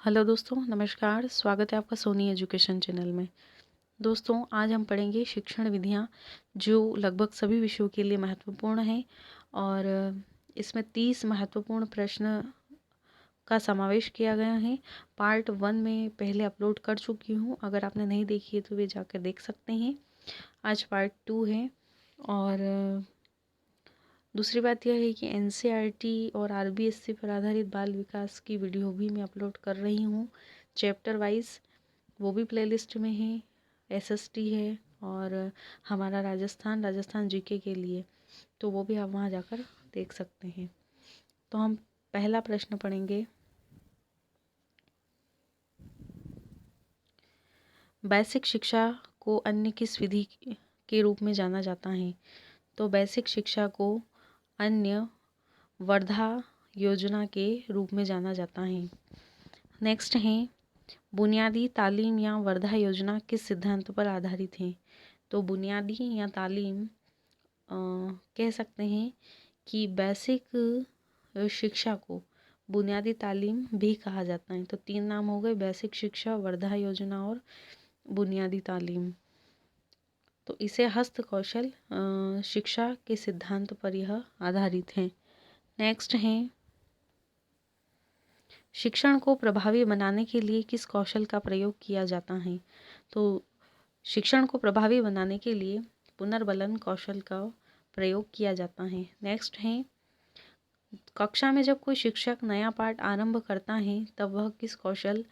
Hello दोस्तों, नमस्कार। स्वागत है आपका सोनी एजुकेशन चैनल में। दोस्तों, आज हम पढ़ेंगे शिक्षण विधियाँ जो लगभग सभी विषयों के लिए महत्वपूर्ण हैं और इसमें 30 महत्वपूर्ण प्रश्न का समावेश किया गया है। पार्ट 1 में पहले अपलोड कर चुकी हूँ, अगर आपने नहीं देखी है तो वे जाकर देख सकते हैं। आज पार्ट 2 है और दूसरी बात यह है कि एनसीईआरटी और आरबीएससी पर आधारित बाल विकास की वीडियो भी मैं अपलोड कर रही हूँ चैप्टर वाइज, वो भी प्लेलिस्ट में है। एसएसटी है और हमारा राजस्थान जीके के लिए, तो वो भी आप वहाँ जाकर देख सकते हैं। तो हम पहला प्रश्न पढ़ेंगे। बेसिक शिक्षा को अन्य किस विधि के रूप में जाना जाता है? तो बेसिक शिक्षा को अन्य वर्धा योजना के रूप में जाना जाता है। नेक्स्ट है, बुनियादी तालीम या वर्धा योजना किस सिद्धांत पर आधारित है? तो बुनियादी या तालीम कह सकते हैं कि बेसिक शिक्षा को बुनियादी तालीम भी कहा जाता है। तो 3 नाम हो गए, बेसिक शिक्षा, वर्धा योजना और बुनियादी तालीम। तो इसे हस्त कौशल शिक्षा के सिद्धांत पर यह आधारित है। नेक्स्ट है, शिक्षण को प्रभावी बनाने के लिए किस कौशल का प्रयोग किया जाता है? तो शिक्षण को प्रभावी बनाने के लिए पुनर्बलन कौशल का प्रयोग किया जाता है। नेक्स्ट है, कक्षा में जब कोई शिक्षक नया पाठ आरंभ करता है तब वह किस कौशल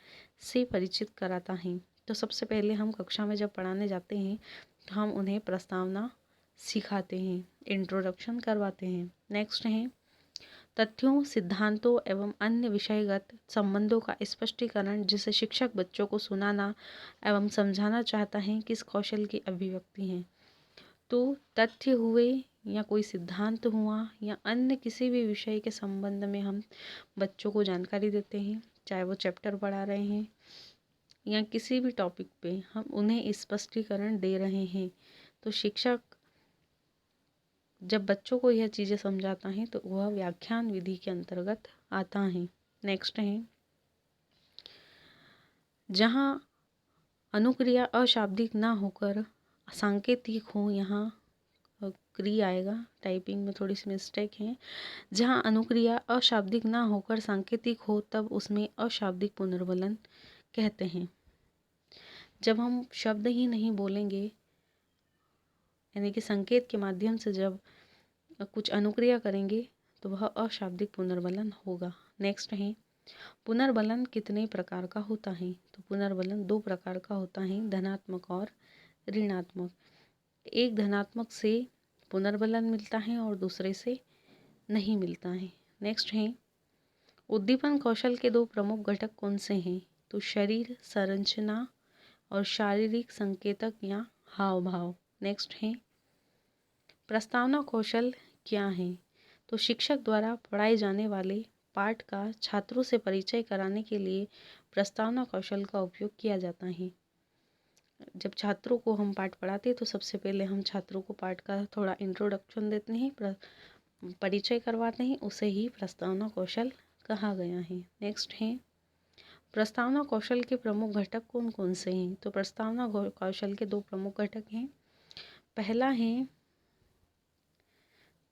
से परिचित कराता है? तो सबसे पहले हम कक्षा में जब पढ़ाने जाते हैं तो हम उन्हें प्रस्तावना सिखाते हैं, इंट्रोडक्शन करवाते हैं। नेक्स्ट है, तथ्यों, सिद्धांतों एवं अन्य विषयगत संबंधों का स्पष्टीकरण जिसे शिक्षक बच्चों को सुनाना एवं समझाना चाहता है किस कौशल की अभिव्यक्ति है? तो तथ्य हुए या कोई सिद्धांत हुआ या अन्य किसी भी विषय के संबंध में हम बच्चों को जानकारी देते हैं, चाहे वो चैप्टर पढ़ा रहे हैं या किसी भी टॉपिक पे हम उन्हें स्पष्टीकरण दे रहे हैं। तो शिक्षक जब बच्चों को यह चीज़ें समझाता है तो वह व्याख्यान विधि के अंतर्गत आता है। नेक्स्ट है, जहाँ अनुक्रिया अशाब्दिक ना होकर सांकेतिक हो, यहाँ क्री आएगा, टाइपिंग में थोड़ी सी मिस्टेक है। जहाँ अनुक्रिया अशाब्दिक ना होकर सांकेतिक हो तब उसमें अशाब्दिक पुनर्बलन कहते हैं। जब हम शब्द ही नहीं बोलेंगे, यानी कि संकेत के माध्यम से जब कुछ अनुक्रिया करेंगे तो वह अशाब्दिक पुनर्बलन होगा। नेक्स्ट है, पुनर्बलन कितने प्रकार का होता है? तो पुनर्बलन 2 प्रकार का होता है, धनात्मक और ऋणात्मक। एक धनात्मक से पुनर्बलन मिलता है और दूसरे से नहीं मिलता है। नेक्स्ट है, उद्दीपन कौशल के 2 प्रमुख घटक कौन से हैं? तो शरीर संरचना और शारीरिक संकेतक या हाव भाव। नेक्स्ट है, प्रस्तावना कौशल क्या है? तो शिक्षक द्वारा पढ़ाए जाने वाले पाठ का छात्रों से परिचय कराने के लिए प्रस्तावना कौशल का उपयोग किया जाता है। जब छात्रों को हम पाठ पढ़ाते हैं तो सबसे पहले हम छात्रों को पाठ का थोड़ा इंट्रोडक्शन देते हैं, परिचय करवाते हैं, उसे ही प्रस्तावना कौशल कहा गया है। नेक्स्ट है, प्रस्तावना कौशल के प्रमुख घटक कौन कौन से हैं? तो प्रस्तावना कौशल के 2 प्रमुख घटक हैं।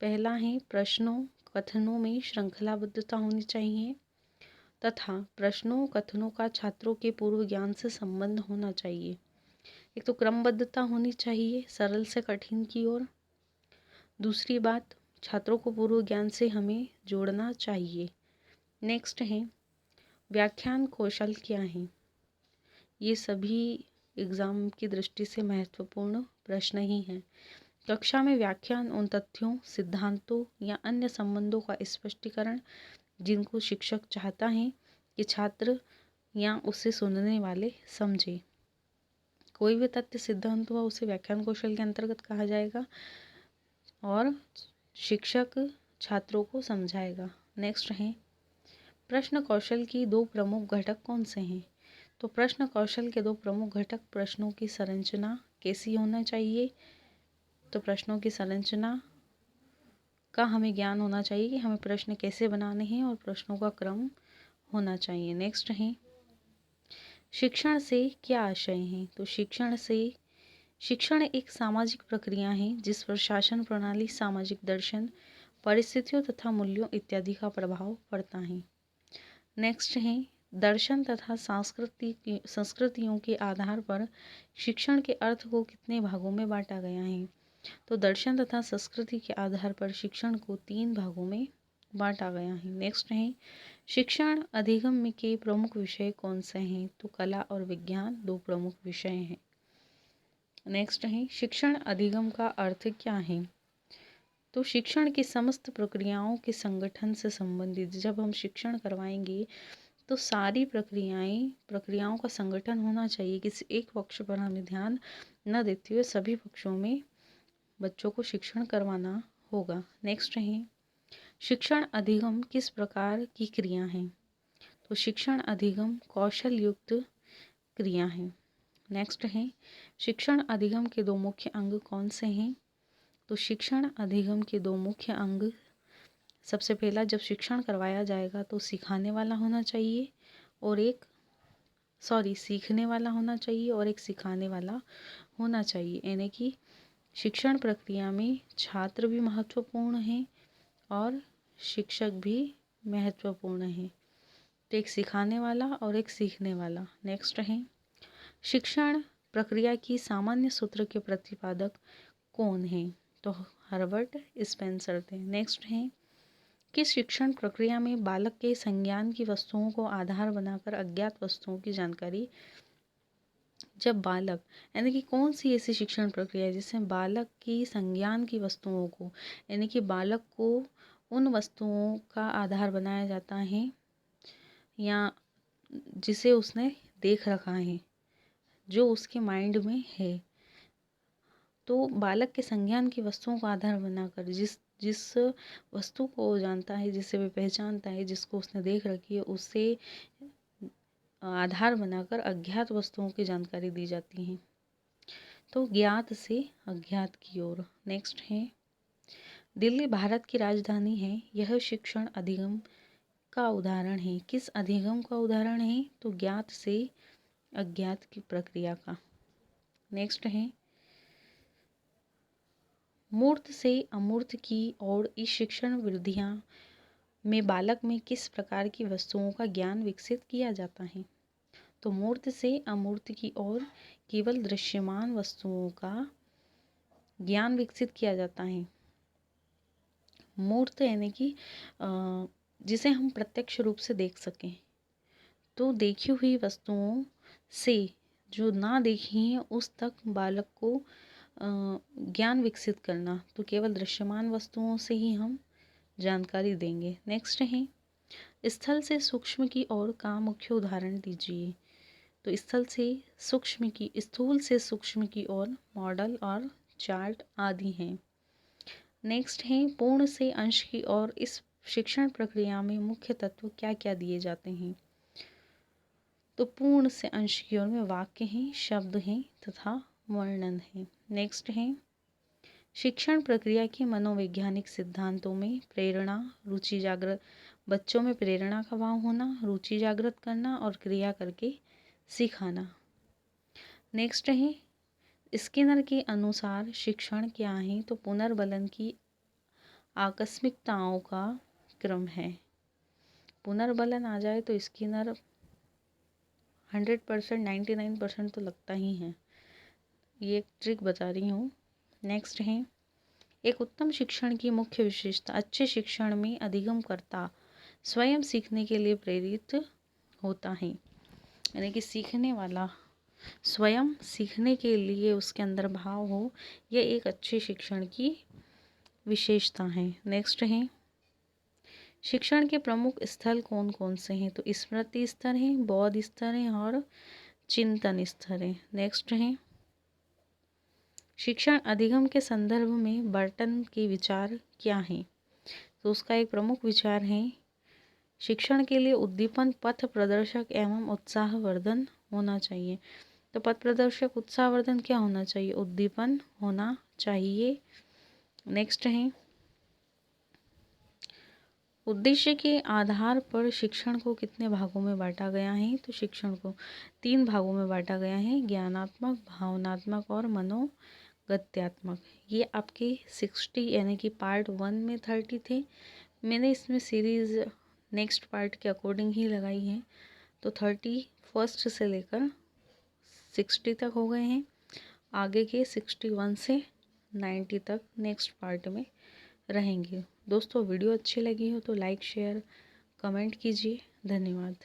पहला है प्रश्नों कथनों में श्रृंखलाबद्धता होनी चाहिए तथा प्रश्नों कथनों का छात्रों के पूर्व ज्ञान से संबंध होना चाहिए। एक तो क्रमबद्धता होनी चाहिए सरल से कठिन की ओर। दूसरी बात, छात्रों को पूर्व ज्ञान से हमें जोड़ना चाहिए। नेक्स्ट है, व्याख्यान कौशल क्या है? ये सभी एग्ज़ाम की दृष्टि से महत्वपूर्ण प्रश्न ही हैं। कक्षा में व्याख्यान उन तथ्यों, सिद्धांतों या अन्य संबंधों का स्पष्टीकरण जिनको शिक्षक चाहता है कि छात्र या उसे सुनने वाले समझे। कोई भी तथ्य सिद्धांत हुआ उसे व्याख्यान कौशल के अंतर्गत कहा जाएगा और शिक्षक छात्रों को समझाएगा। नेक्स्ट है, प्रश्न कौशल की 2 प्रमुख घटक कौन से हैं? तो प्रश्न कौशल के 2 प्रमुख घटक, प्रश्नों की संरचना कैसी होना चाहिए? तो प्रश्नों की संरचना का हमें ज्ञान होना चाहिए कि हमें प्रश्न कैसे बनाने हैं और प्रश्नों का क्रम होना चाहिए। नेक्स्ट है, शिक्षण से क्या आशय हैं? तो शिक्षण एक सामाजिक प्रक्रिया है जिस पर शासन प्रणाली, सामाजिक दर्शन, परिस्थितियों तथा मूल्यों इत्यादि का प्रभाव पड़ता है। नेक्स्ट है, दर्शन तथा संस्कृतियों के आधार पर शिक्षण के अर्थ को कितने भागों में बांटा गया है? तो दर्शन तथा संस्कृति के आधार पर शिक्षण को 3 भागों में बांटा गया है। नेक्स्ट है, शिक्षण अधिगम के प्रमुख विषय कौन से हैं? तो कला और विज्ञान 2 प्रमुख विषय हैं। नेक्स्ट है, शिक्षण अधिगम का अर्थ क्या है? तो शिक्षण की समस्त प्रक्रियाओं के संगठन से संबंधित, जब हम शिक्षण करवाएंगे तो सारी प्रक्रियाओं का संगठन होना चाहिए। किसी एक पक्ष पर हमें ध्यान न देते हुए सभी पक्षों में बच्चों को शिक्षण करवाना होगा। नेक्स्ट है, शिक्षण अधिगम किस प्रकार की क्रिया है? तो शिक्षण अधिगम कौशल युक्त क्रिया है। नेक्स्ट है, शिक्षण अधिगम के 2 मुख्य अंग कौन से हैं? तो शिक्षण अधिगम के 2 मुख्य अंग, सबसे पहला, जब शिक्षण करवाया जाएगा तो सिखाने वाला होना चाहिए और सीखने वाला होना चाहिए और एक सिखाने वाला होना चाहिए। यानी कि शिक्षण प्रक्रिया में छात्र भी महत्वपूर्ण हैं और शिक्षक भी महत्वपूर्ण हैं। तो एक सिखाने वाला और एक सीखने वाला। नेक्स्ट है, शिक्षण प्रक्रिया की सामान्य सूत्र के प्रतिपादक कौन है? तो हर्बर्ट स्पेंसर थे। नेक्स्ट है, किस शिक्षण प्रक्रिया में बालक के संज्ञान की वस्तुओं को आधार बनाकर अज्ञात वस्तुओं की जानकारी, जब बालक, यानी कि कौन सी ऐसी शिक्षण प्रक्रिया है जिसमें बालक की संज्ञान की वस्तुओं को, यानी कि बालक को उन वस्तुओं का आधार बनाया जाता है या जिसे उसने देख रखा है, जो उसके माइंड में है। तो बालक के संज्ञान की वस्तुओं को आधार बनाकर जिस वस्तु को वो जानता है, जिसे वह पहचानता है, जिसको उसने देख रखी है, उसे आधार बनाकर अज्ञात वस्तुओं की जानकारी दी जाती है। तो ज्ञात से अज्ञात की ओर। नेक्स्ट है, दिल्ली भारत की राजधानी है, यह शिक्षण अधिगम का उदाहरण है। किस अधिगम का उदाहरण है? तो ज्ञात से अज्ञात की प्रक्रिया का। नेक्स्ट है, मूर्त से अमूर्त की ओर इस शिक्षण विधियां में बालक में किस प्रकार की वस्तुओं का ज्ञान विकसित किया जाता है? तो मूर्त से अमूर्त की ओर केवल दृश्यमान वस्तुओं का ज्ञान विकसित किया जाता है। मूर्त यानी कि जिसे हम प्रत्यक्ष रूप से देख सकें। तो देखी हुई वस्तुओं से जो ना देखी हैं उस तक बालक को ज्ञान विकसित करना, तो केवल दृश्यमान वस्तुओं से ही हम जानकारी देंगे। नेक्स्ट है, स्थल से सूक्ष्म की ओर का मुख्य उदाहरण दीजिए। तो स्थूल से सूक्ष्म की ओर मॉडल और चार्ट आदि हैं। नेक्स्ट है, पूर्ण से अंश की ओर इस शिक्षण प्रक्रिया में मुख्य तत्व क्या क्या दिए जाते हैं? तो पूर्ण से अंश की ओर में वाक्य हैं, शब्द हैं तथा वर्णन है। नेक्स्ट है, शिक्षण प्रक्रिया के मनोवैज्ञानिक सिद्धांतों में प्रेरणा, रुचि जागृत, बच्चों में प्रेरणा का भाव होना, रुचि जागृत करना और क्रिया करके सिखाना। नेक्स्ट है, स्किनर के अनुसार शिक्षण क्या है? तो पुनर्बलन की आकस्मिकताओं का क्रम है। पुनर्बलन आ जाए तो स्किनर 100%, 99% तो लगता ही है। ये एक ट्रिक बता रही हूँ। नेक्स्ट है, एक उत्तम शिक्षण की मुख्य विशेषता, अच्छे शिक्षण में अधिगमकर्ता स्वयं सीखने के लिए प्रेरित होता है। यानी कि सीखने वाला स्वयं सीखने के लिए उसके अंदर भाव हो, यह एक अच्छे शिक्षण की विशेषता है। नेक्स्ट है, शिक्षण के प्रमुख स्थल कौन कौन से हैं? तो स्मृति स्तर है, बौद्ध स्तर है और चिंतन स्तर है। नेक्स्ट है, शिक्षण अधिगम के संदर्भ में बर्टन के विचार क्या हैं? तो उसका एक प्रमुख विचार है, शिक्षण के लिए उद्दीपन, पथ प्रदर्शक एवं उत्साहवर्धन होना चाहिए। तो पथ प्रदर्शक, उत्साहवर्धन क्या होना चाहिए? उद्दीपन होना चाहिए। नेक्स्ट है, उद्देश्य के आधार पर शिक्षण को कितने भागों में बांटा गया है? तो शिक्षण को 3 भागों में बांटा गया है, ज्ञानात्मक, भावनात्मक और मनोगत्यात्मक। ये आपके 60 यानी कि पार्ट 1 में 30 थे। मैंने इसमें सीरीज़ नेक्स्ट पार्ट के अकॉर्डिंग ही लगाई है, तो 31 से लेकर 60 तक हो गए हैं। आगे के 61 से 90 तक नेक्स्ट पार्ट में रहेंगे। दोस्तों वीडियो अच्छी लगी हो तो लाइक शेयर कमेंट कीजिए। धन्यवाद।